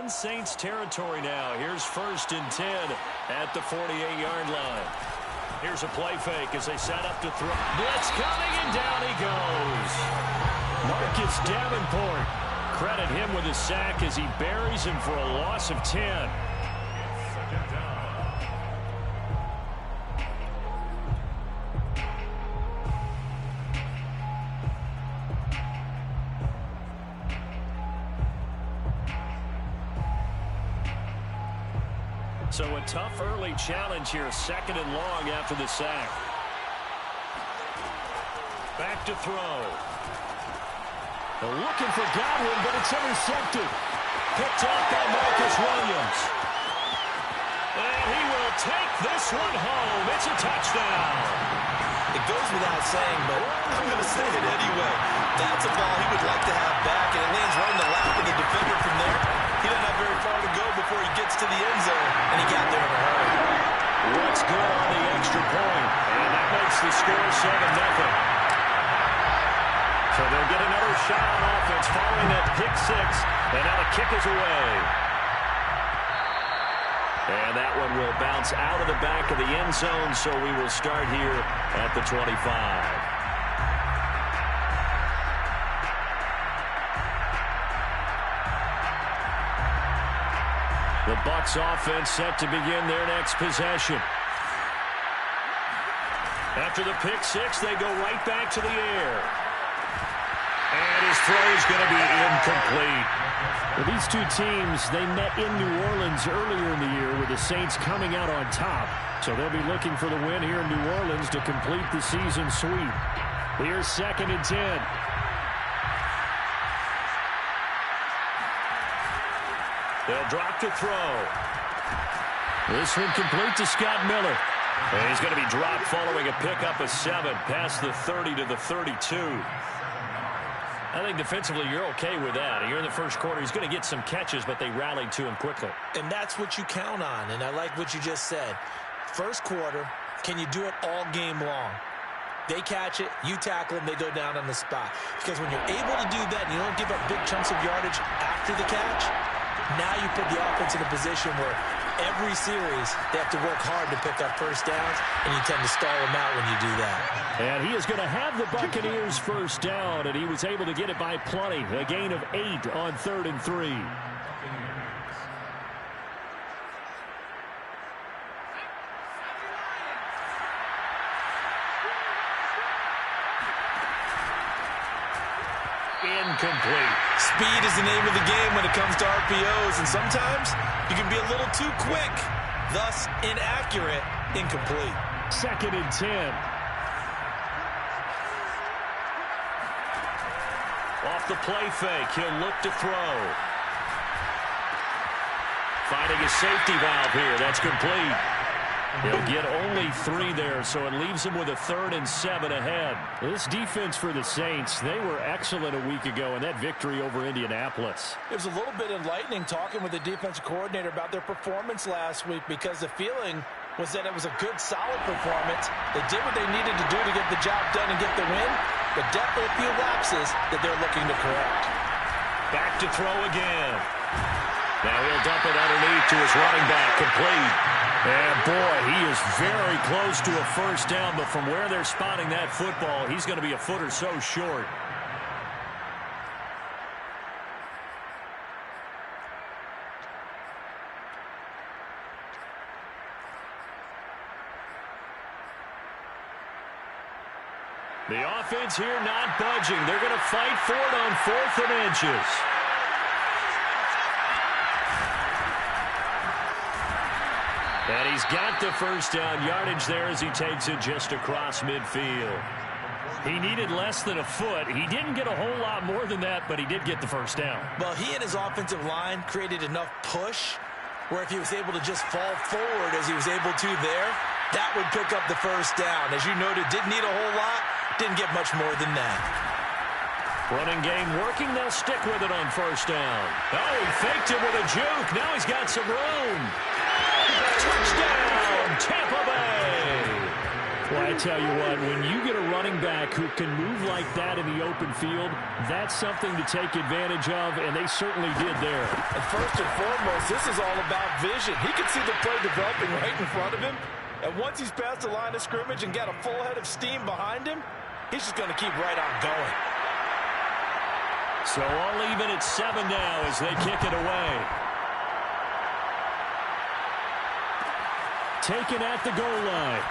in Saints territory now. Here's 1st and 10 at the 48-yard line. Here's a play fake as they set up to throw. Blitz coming, and down he goes. Marcus Davenport. Credit him with a sack as he buries him for a loss of 10. So a tough early challenge here, 2nd and long after the sack. Back to throw. They're looking for Godwin, but it's intercepted. Picked up by Marcus Williams. And he will take this one home. It's a touchdown. It goes without saying, but I'm going to say it anyway. That's a ball he would like to have back, and it lands right in the lap of the defender from there. He doesn't have very far to go before he gets to the end zone, and he got there in a hurry. Let's go on the extra point, and that makes the score 7-0. So they'll get another shot on offense following that pick 6, and now the kick is away. And that one will bounce out of the back of the end zone, so we will start here at the 25. The Bucs offense set to begin their next possession. After the pick 6, they go right back to the air. And his throw is going to be incomplete. Well, these two teams, they met in New Orleans earlier in the year with the Saints coming out on top. So they'll be looking for the win here in New Orleans to complete the season sweep. Here's 2nd and 10. They'll drop to throw. This one complete to Scott Miller. And he's going to be dropped following a pickup of 7 past the 30 to the 32. I think defensively you're okay with that. You're in the first quarter. He's going to get some catches, but they rallied to him quickly. And that's what you count on, and I like what you just said. First quarter, can you do it all game long? They catch it, you tackle them, they go down on the spot. Because when you're able to do that and you don't give up big chunks of yardage after the catch, now you put the offense in a position where every series they have to work hard to pick up first downs, and you tend to stall them out when you do that. And he is going to have the Buccaneers first down, and he was able to get it by plenty. A gain of 8 on 3rd and 3. Incomplete. Speed is the name of the game when it comes to RPOs, and sometimes you can be a little too quick, thus inaccurate, incomplete. 2nd and 10. Off the play fake, he'll look to throw. Finding a safety valve here, that's complete. He'll get only 3 there, so it leaves him with a 3rd and 7 ahead. This defense for the Saints, they were excellent a week ago in that victory over Indianapolis. It was a little bit enlightening talking with the defensive coordinator about their performance last week, because the feeling was that it was a good, solid performance. They did what they needed to do to get the job done and get the win, but definitely a few lapses that they're looking to correct. Back to throw again. Now he'll dump it underneath to his running back, complete. And boy, he is very close to a first down, but from where they're spotting that football, he's going to be a foot or so short. The offense here not budging. They're going to fight for it on 4th and inches. And he's got the first down yardage there as he takes it just across midfield. He needed less than a foot. He didn't get a whole lot more than that, but he did get the first down. Well, he and his offensive line created enough push where if he was able to just fall forward as he was able to there, that would pick up the first down. As you noted, didn't need a whole lot, didn't get much more than that. Running game working, they'll stick with it on first down. Oh, he faked it with a juke. Now he's got some room. Touchdown, Tampa Bay. Well, I tell you what, when you get a running back who can move like that in the open field, that's something to take advantage of, and they certainly did there. And first and foremost, this is all about vision. He can see the play developing right in front of him, and once he's past the line of scrimmage and got a full head of steam behind him, he's just going to keep right on going. So all even at 7 now as they kick it away. Taken at the goal line.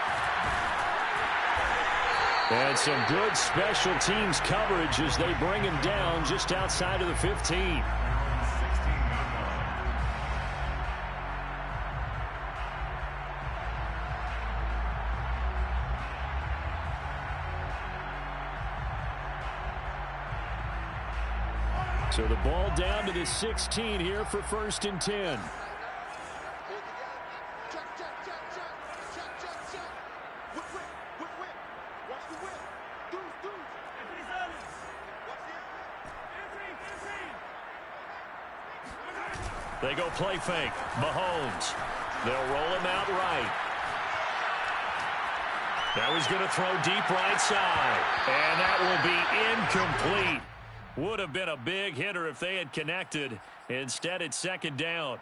And some good special teams coverage as they bring him down just outside of the 15. So the ball down to the 16 here for 1st and 10. They go play fake. Mahomes. They'll roll him out right. Now he's going to throw deep right side. And that will be incomplete. Would have been a big hitter if they had connected. Instead, it's 2nd down.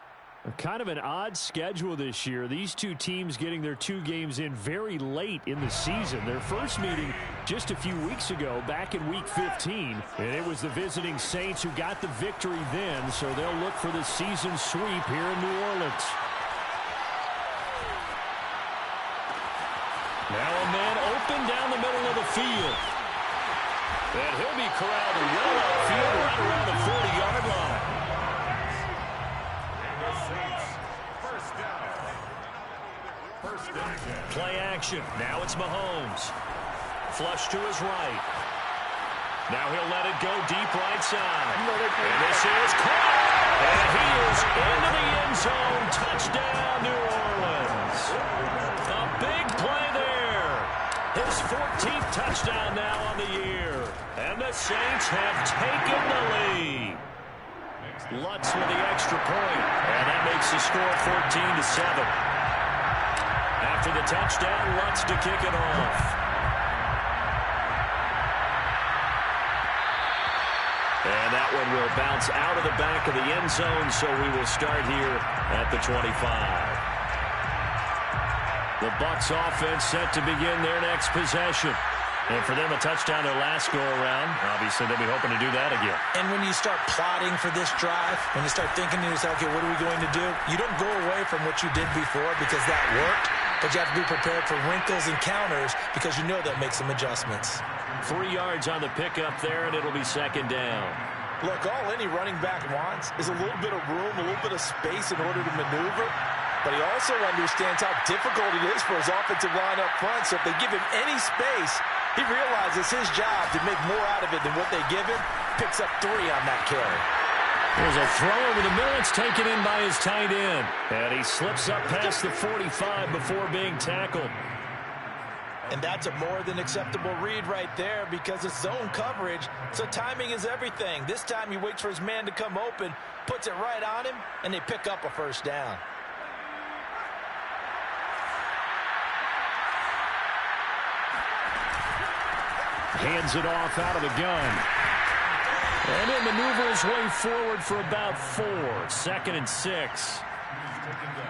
Kind of an odd schedule this year. These two teams getting their 2 games in very late in the season. Their first meeting just a few weeks ago, back in Week 15. And it was the visiting Saints who got the victory then, so they'll look for the season sweep here in New Orleans. Now a man open down the middle of the field. And he'll be corralled well outfield right around the 40-yard line. Play action. Now it's Mahomes. Flush to his right. Now he'll let it go deep right side. And this is caught. And he is into the end zone. Touchdown, New Orleans. A big play there. His 14th touchdown now on the year. And the Saints have taken the lead. Lutz with the extra point. And that makes the score 14-7. After the touchdown, Lutz to kick it off. And that one will bounce out of the back of the end zone, so we will start here at the 25. The Bucs offense set to begin their next possession. And for them, a touchdown their last go-around. Obviously, they'll be hoping to do that again. And when you start plotting for this drive, when you start thinking to yourself, okay, what are we going to do? You don't go away from what you did before because that worked, but you have to be prepared for wrinkles and counters because you know that makes some adjustments. 3 yards on the pickup there, and it'll be 2nd down. Look, all any running back wants is a little bit of room, a little bit of space in order to maneuver. But he also understands how difficult it is for his offensive line up front. So if they give him any space, he realizes his job to make more out of it than what they give him. Picks up 3 on that carry. There's a throw over the middle. It's taken in by his tight end. And he slips up past the 45 before being tackled. And that's a more than acceptable read right there because it's zone coverage. So timing is everything. This time he waits for his man to come open, puts it right on him, and they pick up a 1st down. Hands it off out of the gun. And he'll maneuver his way forward for about 4. 2nd and 6.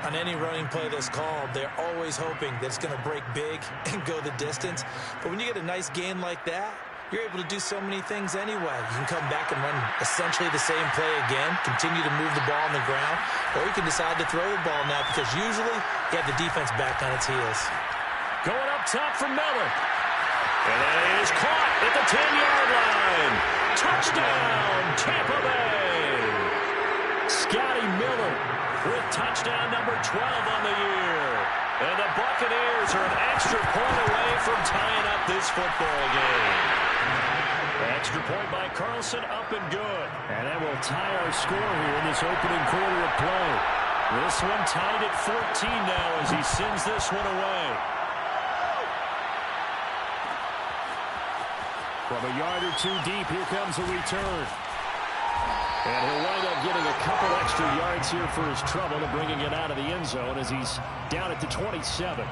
On any running play that's called, they're always hoping that it's going to break big and go the distance. But when you get a nice gain like that, you're able to do so many things anyway. You can come back and run essentially the same play again, continue to move the ball on the ground, or you can decide to throw the ball now because usually you have the defense back on its heels. Going up top for Miller. And that is caught at the 10-yard line. Touchdown, Tampa Bay. Scotty Miller with touchdown number 12 on the year. And the Buccaneers are an extra point away from tying up this football game. Extra point by Carlson, up and good. And that will tie our score here in this opening quarter of play. This one tied at 14 now as he sends this one away. From a yard or 2 deep, here comes a return. And he'll wind up getting a couple extra yards here for his trouble and bringing it out of the end zone as he's down at the 27.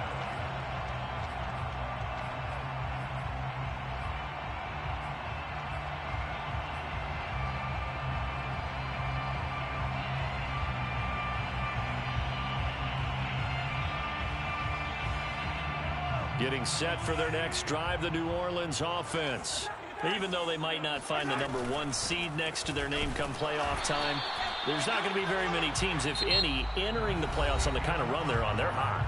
Getting set for their next drive, the New Orleans offense. Even though they might not find the #1 seed next to their name come playoff time, there's not going to be very many teams, if any, entering the playoffs on the kind of run they're on. They're hot.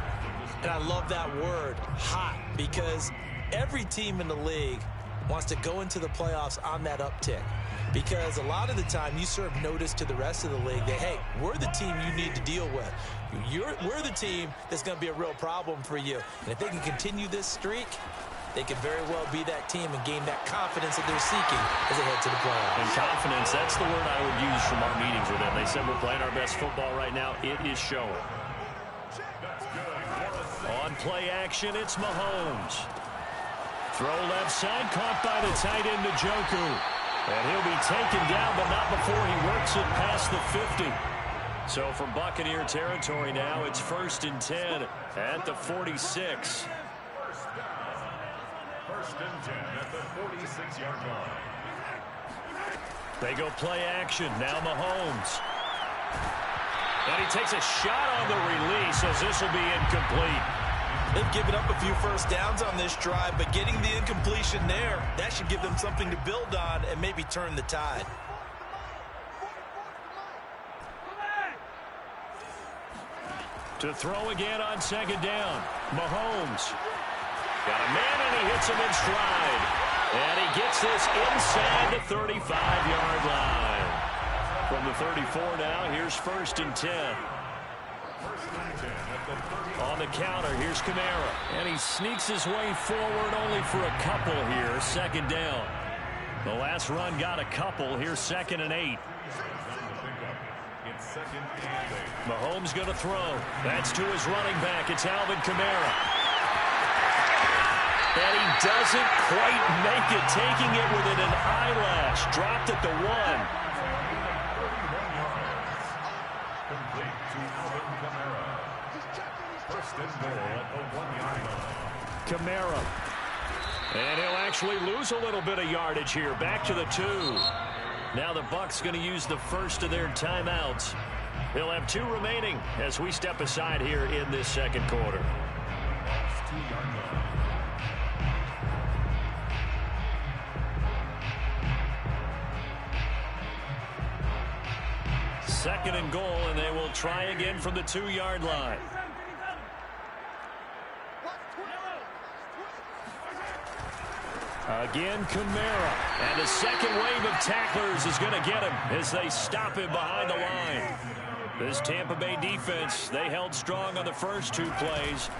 And I love that word, hot, because every team in the league wants to go into the playoffs on that uptick. Because a lot of the time you serve notice to the rest of the league that, hey, we're the team you need to deal with. We're the team that's going to be a real problem for you. And if they can continue this streak, they could very well be that team and gain that confidence that they're seeking as they head to the playoffs. And confidence, that's the word I would use from our meetings with them. They said we're playing our best football right now. It is showing. On play action, it's Mahomes. Throw left side, caught by the tight end, Njoku. And he'll be taken down, but not before he works it past the 50. So for Buccaneer territory now, it's 1st and 10 at the 46. First and 10 at the 46-yard line. They go play action. Now Mahomes. And he takes a shot on the release as this will be incomplete. They've given up a few first downs on this drive, but getting the incompletion there, that should give them something to build on and maybe turn the tide. To throw again on 2nd down. Mahomes. Got a man, and he hits him in stride. And he gets this inside the 35-yard line. From the 34 now, here's 1st and 10. On the counter, here's Kamara. And he sneaks his way forward only for a couple here. 2nd down. The last run got a couple. Here's 2nd and 8. Mahomes going to throw. That's to his running back. It's Alvin Kamara. And he doesn't quite make it, taking it within an eyelash. Dropped at the 1. Complete to Alvin Kamara. First and goal at the 1-yard line. Kamara. And he'll actually lose a little bit of yardage here. Back to the 2. Now the Bucs going to use the first of their timeouts. He'll have 2 remaining as we step aside here in this 2nd quarter. 2-yard line. Second and goal, and they will try again from the 2-yard line. Again, Kamara. And the second wave of tacklers is going to get him as they stop him behind the line. This Tampa Bay defense, they held strong on the first 2 plays.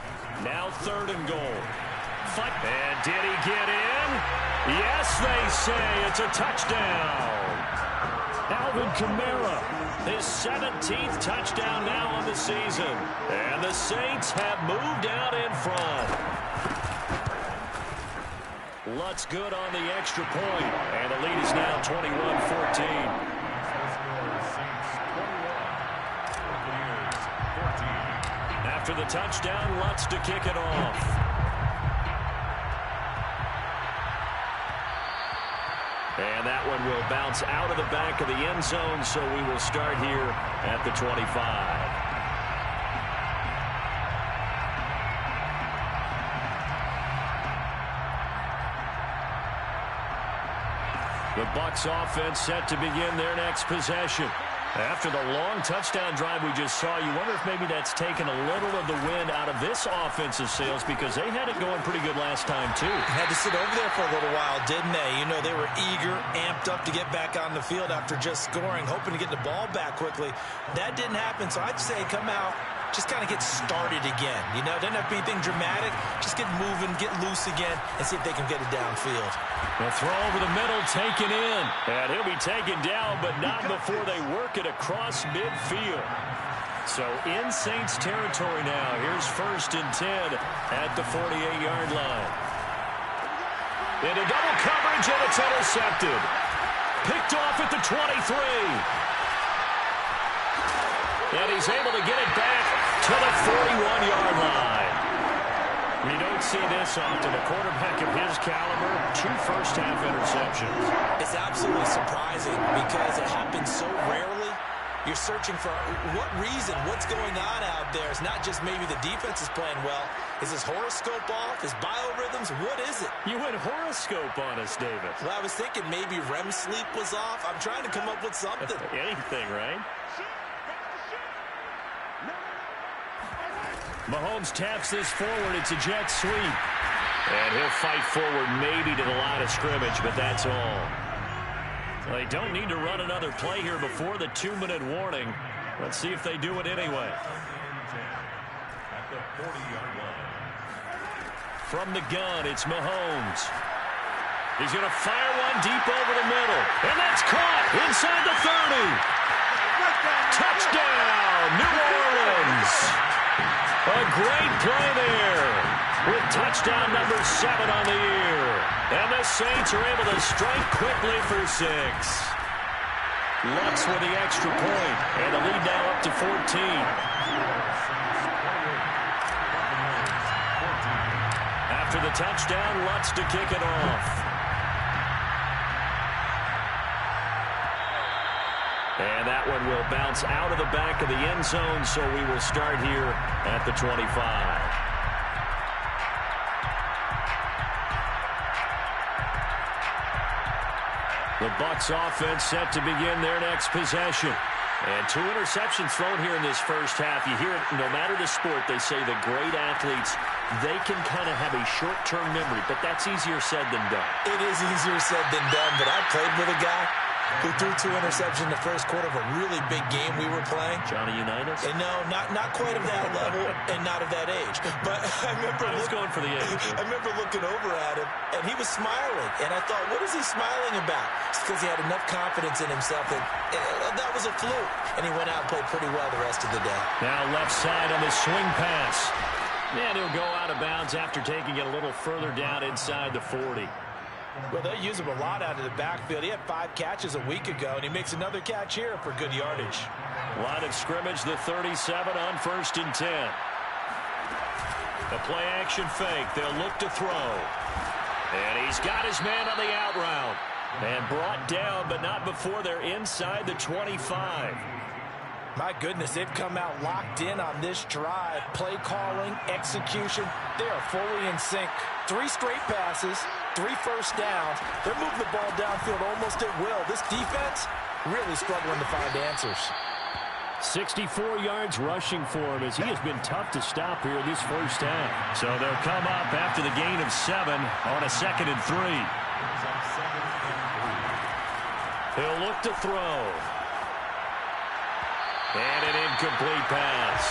Now 3rd and goal. And did he get in? Yes, they say it's a touchdown. Alvin Kamara, his 17th touchdown now on the season. And the Saints have moved out in front. Lutz good on the extra point. And the lead is now 21-14. After the touchdown, Lutz to kick it off. And that one will bounce out of the back of the end zone, so we will start here at the 25. The Bucs offense set to begin their next possession. After the long touchdown drive we just saw, you wonder if maybe that's taken a little of the wind out of this offensive sails, because they had it going pretty good last time, too. Had to sit over there for a little while, didn't they? You know, they were eager, amped up to get back on the field after just scoring, hoping to get the ball back quickly. That didn't happen, so I'd say come out, just kind of get started again. You know, doesn't have to be anything dramatic. Just get moving, get loose again, and see if they can get it downfield. The throw over the middle, taken in. And he'll be taken down, but not before they work it across midfield. So in Saints territory now. Here's 1st and 10 at the 48-yard line. Into double coverage, and it's intercepted. Picked off at the 23. And he's able to get it back to the 41-yard line. You don't see this often. A quarterback of his caliber, 2 first-half interceptions. It's absolutely surprising because it happens so rarely. You're searching for what reason, what's going on out there. It's not just maybe the defense is playing well. Is his horoscope off? His biorhythms? What is it? You went horoscope on us, David. Well, I was thinking maybe REM sleep was off. I'm trying to come up with something. Anything, right? Mahomes taps this forward. It's a jet sweep. And he'll fight forward maybe to the line of scrimmage, but that's all. Well, they don't need to run another play here before the 2-minute warning. Let's see if they do it anyway. At the 40-yard line. From the gun, it's Mahomes. He's going to fire one deep over the middle. And that's caught inside the 30. Touchdown, New Orleans. A great play there with touchdown number 7 on the year. And the Saints are able to strike quickly for 6. Lutz with the extra point, and the lead now up to 14. After the touchdown, Lutz to kick it off. And that one will bounce out of the back of the end zone, so we will start here at the 25. The Bucs offense set to begin their next possession. And 2 interceptions thrown here in this first half. You hear it, no matter the sport, they say the great athletes, they can kind of have a short-term memory, but that's easier said than done. It is easier said than done, but I played with a guy who threw 2 interceptions in the first quarter of a really big game we were playing. Johnny Unitas? And no, not quite of that level and not of that age. But I was going for the age. I remember looking over at him, and he was smiling. And I thought, what is he smiling about? It's because he had enough confidence in himself that that was a fluke. And he went out and played pretty well the rest of the day. Now left side on the swing pass. And he'll go out of bounds after taking it a little further down inside the 40. Well, they use him a lot out of the backfield. He had 5 catches a week ago, and he makes another catch here for good yardage. Line of scrimmage, the 37 on 1st and 10. A play-action fake. They'll look to throw. And he's got his man on the out route. And brought down, but not before they're inside the 25. My goodness, they've come out locked in on this drive. Play calling, execution, they are fully in sync. 3 straight passes, 3 first downs. They're moving the ball downfield almost at will. This defense really struggling to find answers. 64 yards rushing for him as he has been tough to stop here in this first half. So they'll come up after the gain of 7 on a 2nd and 3. He'll look to throw. And an incomplete pass.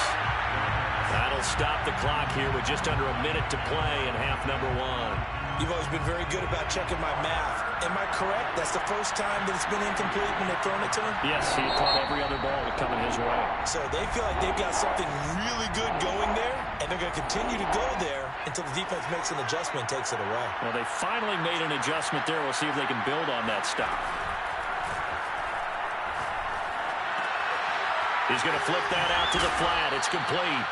That'll stop the clock here with just under a minute to play in half number 1. You've always been very good about checking my math. Am I correct? That's the first time that it's been incomplete when they've thrown it to him? Yes, he caught every other ball that coming his way. So they feel like they've got something really good going there, and they're going to continue to go there until the defense makes an adjustment and takes it away. Well, they finally made an adjustment there. We'll see if they can build on that stop. He's going to flip that out to the flat. It's complete.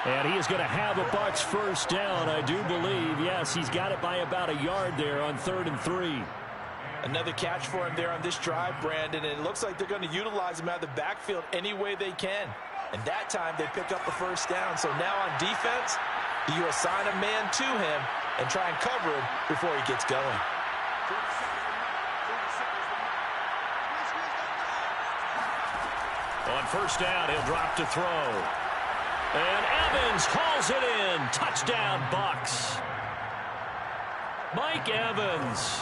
And he is going to have a Bucs first down, I do believe. Yes, he's got it by about a yard there on 3rd and 3. Another catch for him there on this drive, Brandon, and it looks like they're going to utilize him out of the backfield any way they can. And that time they pick up the first down. So now on defense, do you assign a man to him and try and cover him before he gets going? On first down, he'll drop to throw. And Evans hauls it in. Touchdown, Bucs. Mike Evans,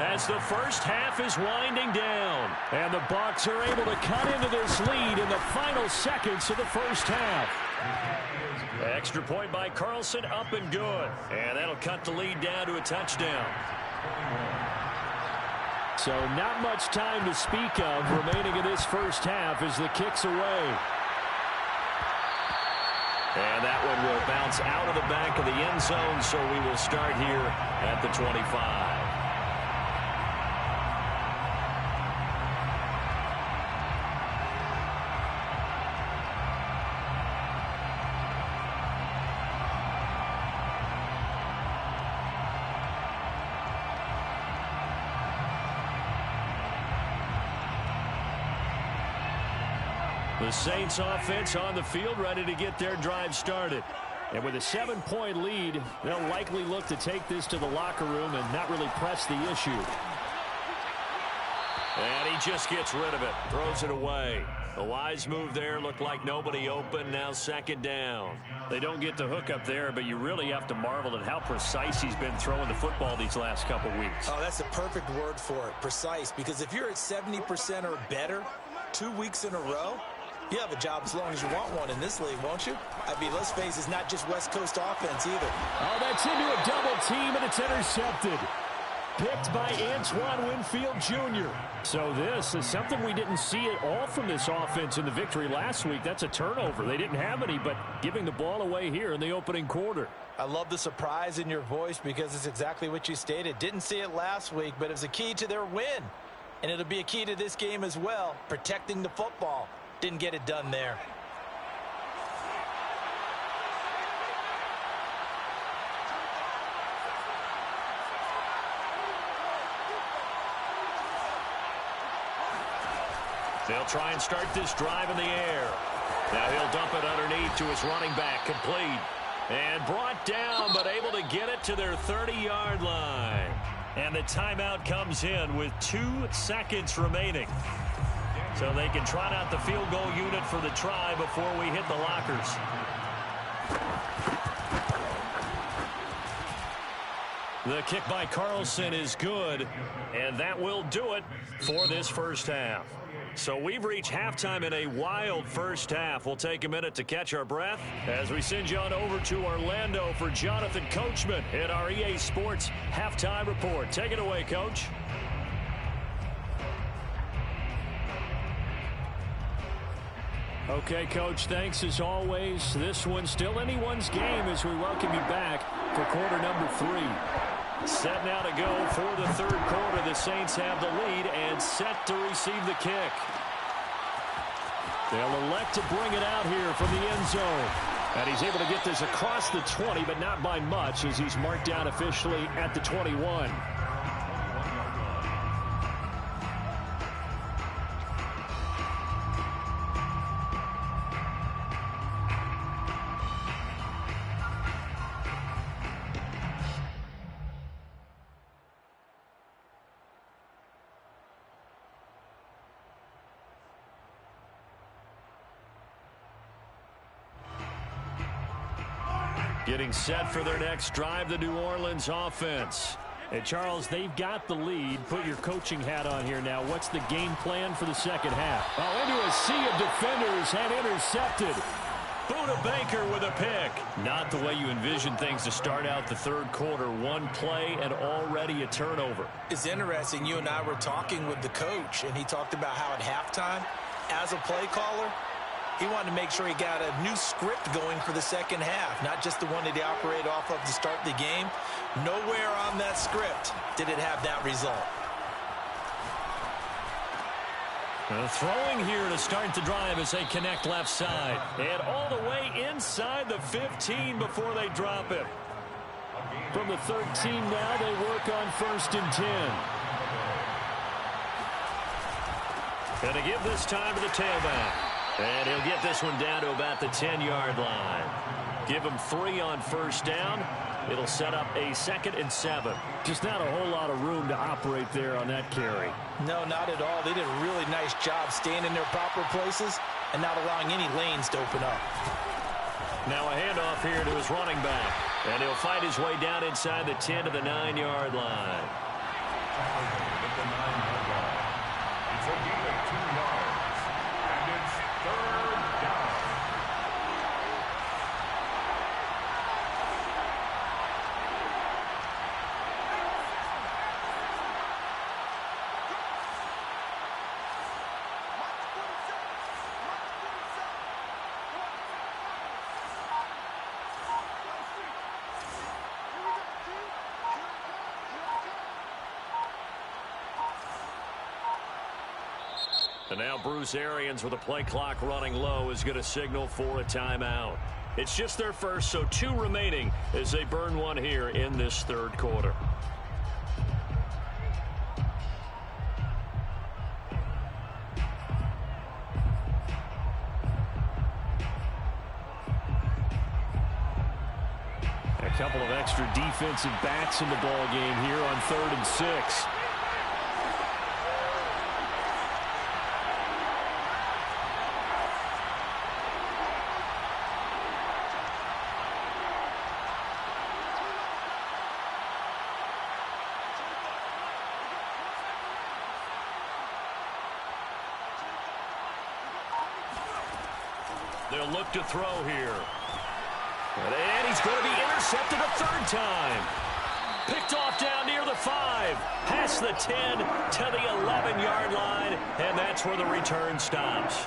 as the first half is winding down. And the Bucs are able to cut into this lead in the final seconds of the first half. Extra point by Carlson, up and good. And that'll cut the lead down to a touchdown. So not much time to speak of remaining in this first half as the kick's away. And that one will bounce out of the back of the end zone, so we will start here at the 25. The Saints offense on the field, ready to get their drive started. And with a 7-point lead, they'll likely look to take this to the locker room and not really press the issue. And he just gets rid of it, throws it away. A wise move there, looked like nobody open, now second down. They don't get the hook up there, but you really have to marvel at how precise he's been throwing the football these last couple weeks. Oh, that's the perfect word for it, precise, because if you're at 70% or better 2 weeks in a row, you have a job as long as you want one in this league, won't you? I mean, let's face it, it's not just West Coast offense either. Oh, that's into a double team, and it's intercepted. Picked by Antoine Winfield Jr. So this is something we didn't see at all from this offense in the victory last week. That's a turnover. They didn't have any, but giving the ball away here in the opening quarter. I love the surprise in your voice because it's exactly what you stated. Didn't see it last week, but it was a key to their win. And it'll be a key to this game as well, protecting the football. Didn't get it done there. They'll try and start this drive in the air. Now he'll dump it underneath to his running back, complete. And brought down, but able to get it to their 30-yard line. And the timeout comes in with 2 seconds remaining. So they can trot out the field goal unit for the try before we hit the lockers. The kick by Carlson is good, and that will do it for this first half. So we've reached halftime in a wild first half. We'll take a minute to catch our breath as we send you on over to Orlando for Jonathan Coachman in our EA Sports Halftime Report. Take it away, Coach. Okay, Coach, thanks as always. This one's still anyone's game as we welcome you back for quarter number 3. Set now to go for the third quarter. The Saints have the lead and set to receive the kick. They'll elect to bring it out here from the end zone. And he's able to get this across the 20, but not by much as he's marked down officially at the 21. Getting set for their next drive, the New Orleans offense. And, Charles, they've got the lead. Put your coaching hat on here now. What's the game plan for the second half? Oh, into a sea of defenders and intercepted. Buda Baker with a pick. Not the way you envision things to start out the third quarter. One play and already a turnover. It's interesting. You and I were talking with the coach, and he talked about how at halftime, as a play caller, he wanted to make sure he got a new script going for the second half, not just the one that he operated off of to start the game. Nowhere on that script did it have that result. Throwing here to start the drive as they connect left side. And all the way inside the 15 before they drop it. From the 13 now, they work on 1st and 10. Going to give this time to the tailback. And he'll get this one down to about the 10-yard line. Give him 3 on first down. It'll set up a 2nd and 7. Just not a whole lot of room to operate there on that carry. No, not at all. They did a really nice job staying in their proper places and not allowing any lanes to open up. Now a handoff here to his running back. And he'll fight his way down inside the 10 to the 9-yard line. It's a gain of 2 yards. And it's 3rd down. And now Bruce Arians with the play clock running low is going to signal for a timeout. It's just their first, so 2 remaining as they burn one here in this third quarter. Couple of extra defensive backs in the ball game here on 3rd and 6. They'll look to throw here. And he's going to be intercepted a 3rd time. Picked off down near the 5. Past the 10 to the 11-yard line. And that's where the return stops.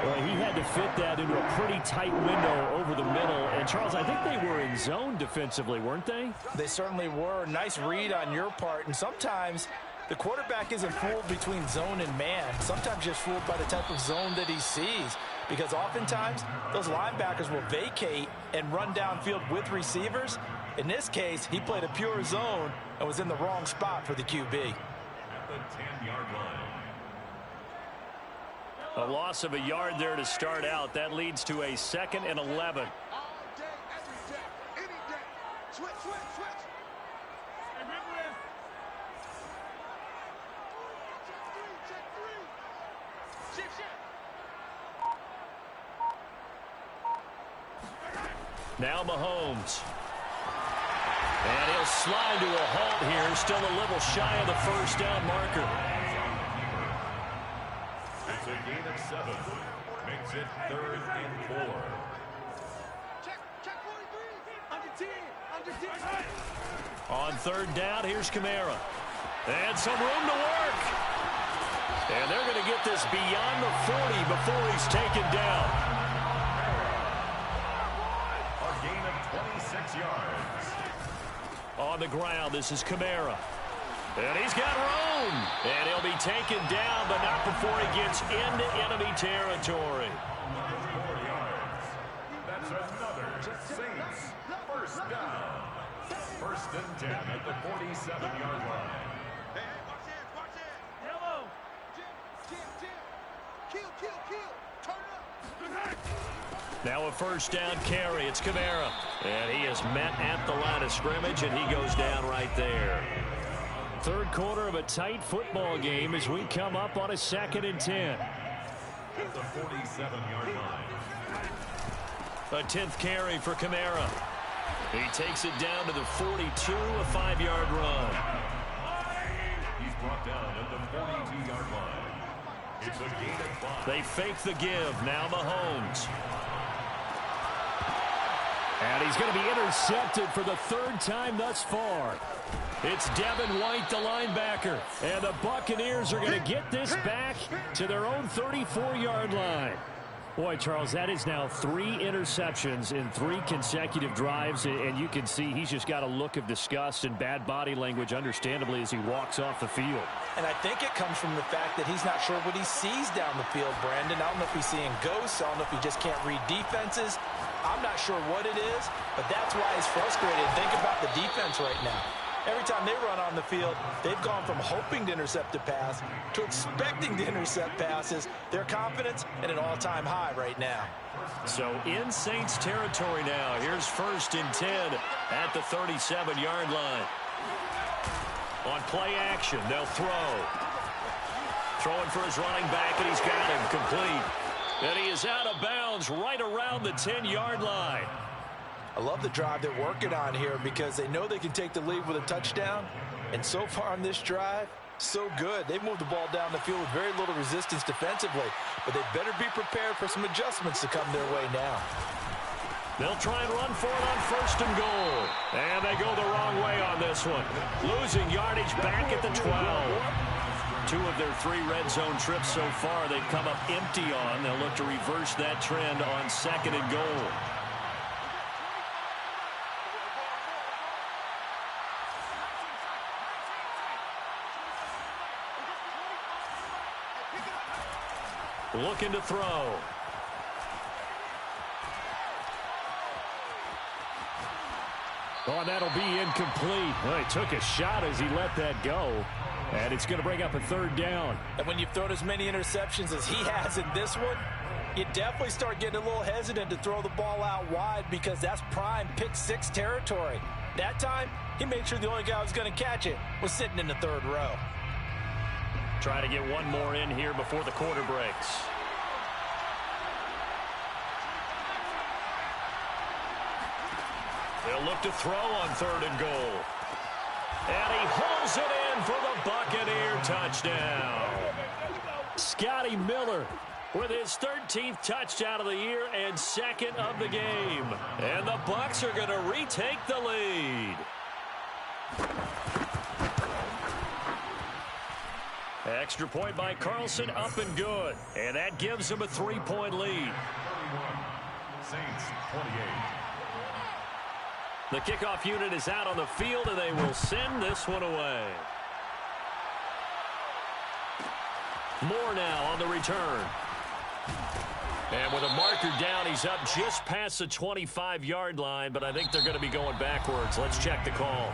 Well, he had to fit that into a pretty tight window over the middle. And, Charles, I think they were in zone defensively, weren't they? They certainly were. Nice read on your part. And sometimes the quarterback isn't fooled between zone and man. Sometimes just fooled by the type of zone that he sees. Because oftentimes, those linebackers will vacate and run downfield with receivers. In this case, he played a pure zone and was in the wrong spot for the QB. At the 10-yard line. A loss of a yard there to start out. That leads to a 2nd and 11. All day, every day, any day. Switch, switch, switch. Check three. Shift, shift. Now Mahomes. And he'll slide to a halt here. Still a little shy of the 1st down marker. It's a gain of 7. Makes it 3rd and 4. Check 43. Under 10. Under 10. On 3rd down, here's Kamara. And some room to work. And they're going to get this beyond the 40 before he's taken down. A gain of 26 yards. On the ground, this is Kamara. And he's got room. And he'll be taken down, but not before he gets into enemy territory. 4 yards. That's another Saints 1st down. 1st and 10 at the 47-yard line. Hey, watch it, watch it. Yellow. Jim. Kill. Turn up. Now a 1st down carry. It's Kamara. And he is met at the line of scrimmage, and he goes down right there. 3rd quarter of a tight football game as we come up on a 2nd and 10. At the 47-yard line. A 10th carry for Kamara. He takes it down to the 42, a 5-yard run. He's brought down at the 42-yard line. It's a gain of 5. They fake the give. Now Mahomes. And he's going to be intercepted for the 3rd time thus far. It's Devin White, the linebacker. And the Buccaneers are going to get this back to their own 34-yard line. Boy, Charles, that is now 3 interceptions in 3 consecutive drives, and you can see he's just got a look of disgust and bad body language, understandably, as he walks off the field. And I think it comes from the fact that he's not sure what he sees down the field, Brandon. I don't know if he's seeing ghosts. I don't know if he just can't read defenses. I'm not sure what it is, but that's why he's frustrated. Think about the defense right now. Every time they run on the field, they've gone from hoping to intercept a pass to expecting to intercept passes. Their confidence at an all-time high right now. So in Saints territory now. Here's 1st and 10 at the 37-yard line. On play action, they'll throw. Throwing for his running back, and he's got him complete. And he is out of bounds right around the 10-yard line. I love the drive they're working on here because they know they can take the lead with a touchdown. And so far on this drive, so good. They've moved the ball down the field with very little resistance defensively. But they better be prepared for some adjustments to come their way now. They'll try and run for it on 1st and goal. And they go the wrong way on this one. Losing yardage back at the 12. 2 of their 3 red zone trips so far they've come up empty on. They'll look to reverse that trend on 2nd and goal. Looking to throw. Oh, and that'll be incomplete. Well, he took a shot as he let that go. And it's going to bring up a 3rd down. And when you've thrown as many interceptions as he has in this one, You definitely start getting a little hesitant to throw the ball out wide because that's prime pick six territory. That time, he made sure the only guy who was going to catch it was sitting in the third row. Trying to get one more in here before the quarter breaks. They'll look to throw on 3rd and goal. And he holds it in for the Buccaneer touchdown. Scotty Miller with his 13th touchdown of the year and 2nd of the game. And the Bucs are going to retake the lead. Extra point by Carlson, up and good. And that gives him a 3-point lead. 31. Saints 28. The kickoff unit is out on the field, and they will send this one away. Moore now on the return. And with a marker down, he's up just past the 25-yard line, but I think they're going to be going backwards. Let's check the call.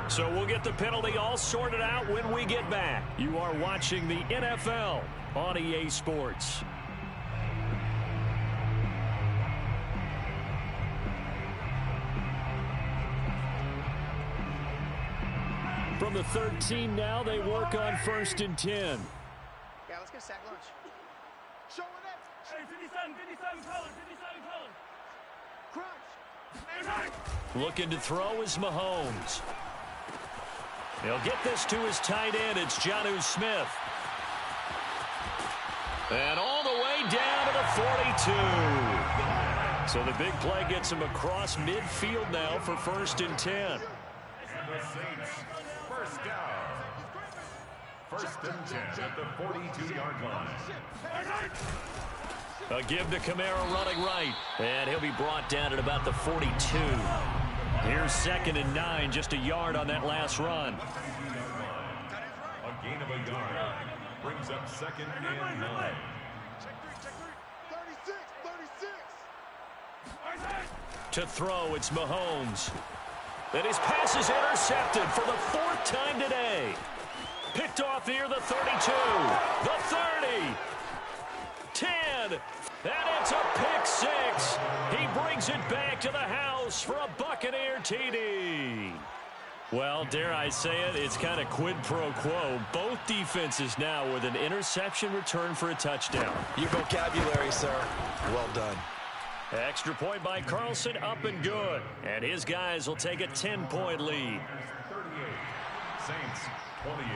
So we'll get the penalty all sorted out when we get back. You are watching the NFL on EA Sports. From the 13 now, they work on 1st and 10. Yeah, let's get sack lunch. Show it up. Hey, 57 colors, 57 colors. Crunch. Looking to throw is Mahomes. He'll get this to his tight end. It's Jonnu Smith. And all the way down to the 42. So the big play gets him across midfield now for 1st and 10. The Saints, first down. 1st and 10 at the 42-yard line. A give to Kamara running right. And he'll be brought down at about the 42. Here's 2nd and 9, just a yard on that last run. A gain of a yard brings up 2nd and 9. Check 3. 36. To throw, it's Mahomes. And his pass is intercepted for the 4th time today. Picked off near the 32, the 30, 10, and it's a pick 6. He brings it back to the house for a Buccaneer TD. Well, dare I say it, it's kind of quid pro quo. Both defenses now with an interception return for a touchdown. Your vocabulary, sir. Well done. Extra point by Carlson, up and good. And his guys will take a 10-point lead. 38. Saints 28.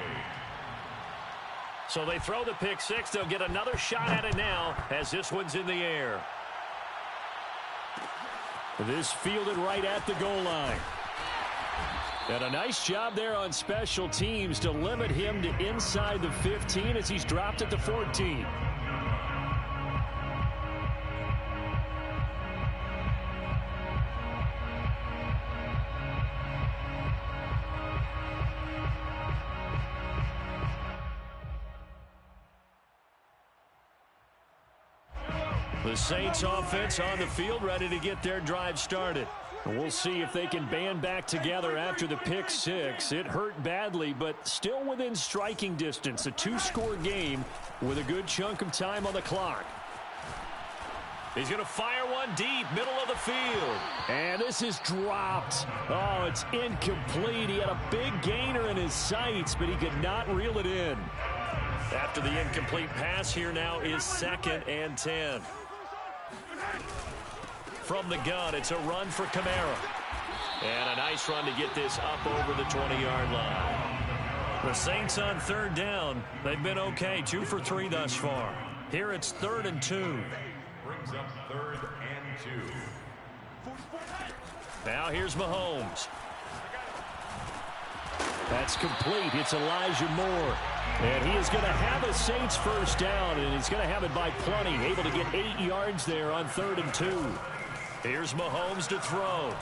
So they throw the pick 6. They'll get another shot at it now as this one's in the air. This fielded right at the goal line. And a nice job there on special teams to limit him to inside the 15 as he's dropped at the 14. The Saints offense on the field ready to get their drive started. We'll see if they can band back together after the pick 6. It hurt badly, but still within striking distance. A 2-score game with a good chunk of time on the clock. He's going to fire one deep, middle of the field. And this is dropped. Oh, it's incomplete. He had a big gainer in his sights, but he could not reel it in. After the incomplete pass, here now is 2nd and 10. From the gun, it's a run for Kamara. And a nice run to get this up over the 20-yard line. The Saints on 3rd down. They've been okay, 2 for 3 thus far. Here it's 3rd and 2. Brings up 3rd and 2. Now here's Mahomes. That's complete. It's Elijah Moore. And he is going to have a Saints first down, and he's going to have it by plenty. Able to get 8 yards there on 3rd and 2. Here's Mahomes to throw.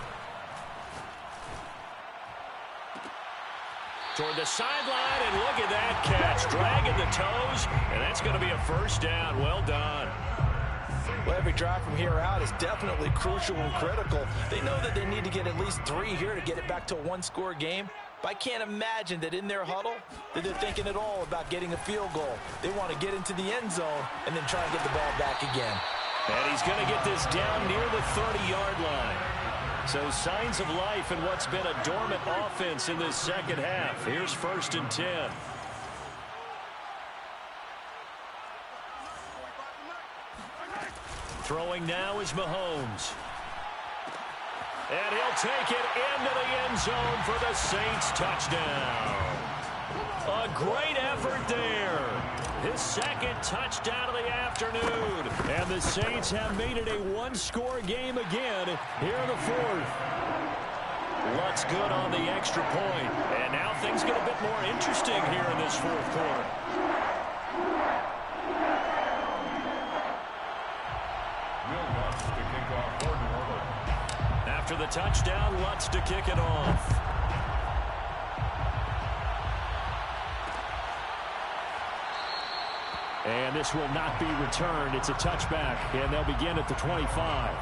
Toward the sideline, and look at that catch. Dragging the toes, and that's going to be a first down. Well done. Well, every drive from here out is definitely crucial and critical. They know that they need to get at least 3 here to get it back to a 1-score game. But I can't imagine that in their huddle that they're thinking at all about getting a field goal. They want to get into the end zone and then try and get the ball back again. And he's going to get this down near the 30-yard line. So signs of life in what's been a dormant offense in this second half. Here's 1st and 10. Throwing now is Mahomes. And he'll take it into the end zone for the Saints touchdown. A great effort there. His second touchdown of the afternoon. And the Saints have made it a one-score game again here in the 4th. Lutz good on the extra point. And now things get a bit more interesting here in this 4th quarter. After the touchdown, Lutz to kick it off. And this will not be returned. It's a touchback, and they'll begin at the 25.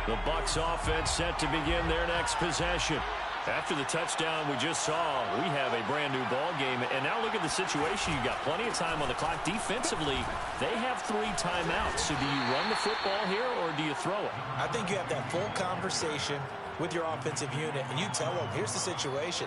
The Bucs offense set to begin their next possession. After the touchdown we just saw, we have a brand new ball game. And now look at the situation. You got plenty of time on the clock. Defensively, they have 3 timeouts. So do you run the football here or do you throw it? I think you have that full conversation with your offensive unit, and you tell them, here's the situation.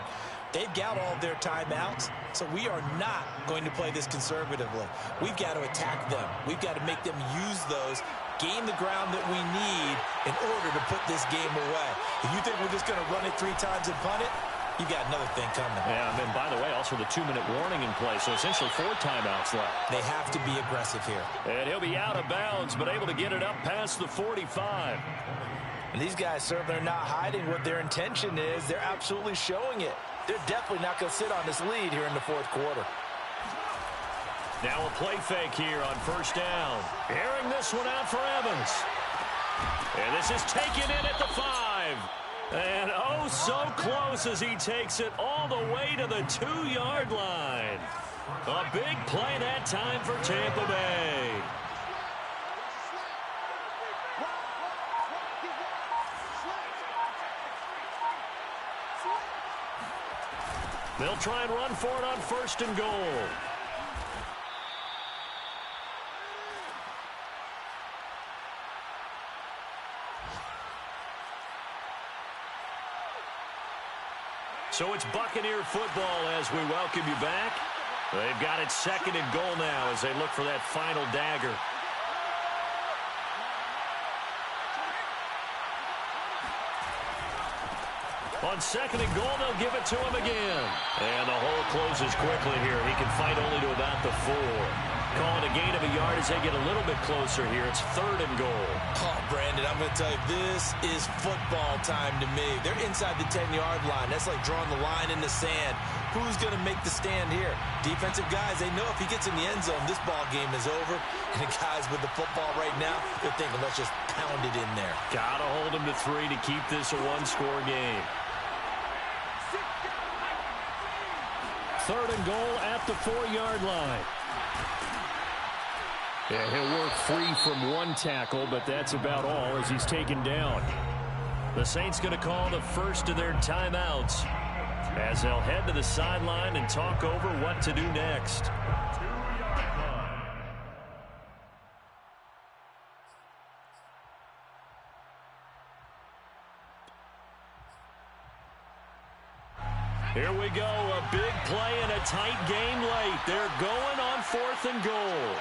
They've got all of their timeouts, so we are not going to play this conservatively. We've got to attack them. We've got to make them use those, gain the ground that we need in order to put this game away. If you think we're just going to run it 3 times and punt it, you got another thing coming. Yeah, and by the way, also the 2-minute warning in play, so essentially 4 timeouts left. They have to be aggressive here. And he'll be out of bounds, but able to get it up past the 45. And these guys certainly are not hiding what their intention is. They're absolutely showing it. They're definitely not going to sit on this lead here in the 4th quarter. Now a play fake here on 1st down. Airing this one out for Evans. And this is taken in at the 5. And oh, so close as he takes it all the way to the 2-yard line. A big play that time for Tampa Bay. They'll try and run for it on 1st and goal. So it's Buccaneer football as we welcome you back. They've got it 2nd and goal now as they look for that final dagger. On 2nd and goal, they'll give it to him again. And the hole closes quickly here. He can fight only to about the 4. Calling a gain of a yard as they get a little bit closer here. It's 3rd and goal. Oh, Brandon, I'm going to tell you, this is football time to me. They're inside the 10-yard line. That's like drawing the line in the sand. Who's going to make the stand here? Defensive guys, they know if he gets in the end zone, this ball game is over. And the guys with the football right now, they're thinking, let's just pound it in there. Got to hold him to 3 to keep this a one-score game. 3rd and goal at the 4-yard line. Yeah, he'll work free from 1 tackle, but that's about all as he's taken down. The Saints going to call the first of their timeouts as they'll head to the sideline and talk over what to do next. Here we go, a big play and a tight game late. They're going on 4th and goal.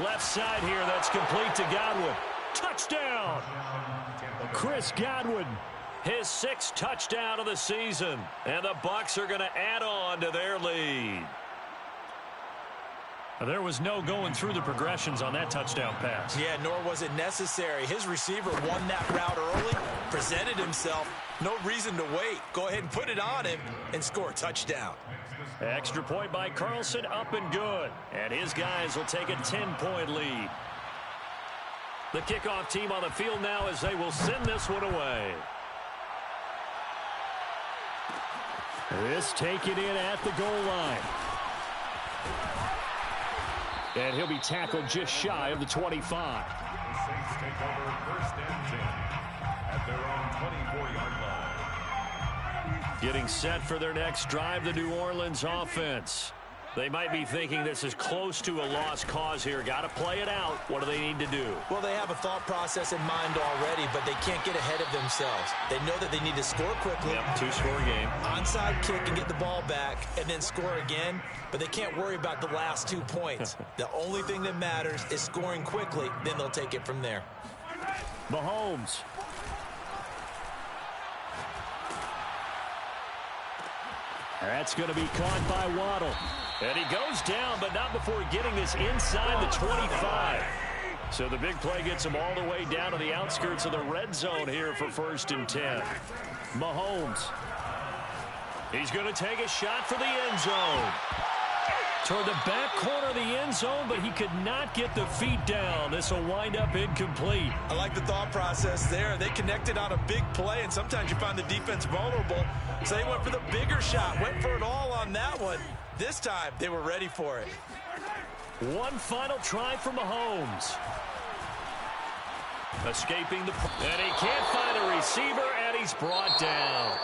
Left side here, that's complete to Godwin. Touchdown! Chris Godwin, his 6th touchdown of the season. And the Bucs are going to add on to their lead. There was no going through the progressions on that touchdown pass. Yeah, nor was it necessary. His receiver won that route early, presented himself. No reason to wait. Go ahead and put it on him and score a touchdown. Extra point by Carlson, up and good. And his guys will take a 10-point lead. The kickoff team on the field now as they will send this one away. This taken in at the goal line. And he'll be tackled just shy of the 25. The Saints take over first and 10 at their own 24-yard line. Getting set for their next drive, the New Orleans offense. They might be thinking this is close to a lost cause here. Got to play it out. What do they need to do? Well, they have a thought process in mind already, but they can't get ahead of themselves. They know that they need to score quickly. Yep, two-score game. Onside kick and get the ball back and then score again, but they can't worry about the last 2 points. The only thing that matters is scoring quickly, then they'll take it from there. Mahomes. That's going to be caught by Waddle. And he goes down, but not before getting this inside the 25. So the big play gets him all the way down to the outskirts of the red zone here for first and 10. Mahomes. He's going to take a shot for the end zone. Toward the back corner of the end zone, but he could not get the feet down. This will wind up incomplete. I like the thought process there. They connected on a big play, and sometimes you find the defense vulnerable. So they went for the bigger shot, went for it all on that one. This time, they were ready for it. One final try for Mahomes. Escaping the... And he can't find a receiver, and he's brought down.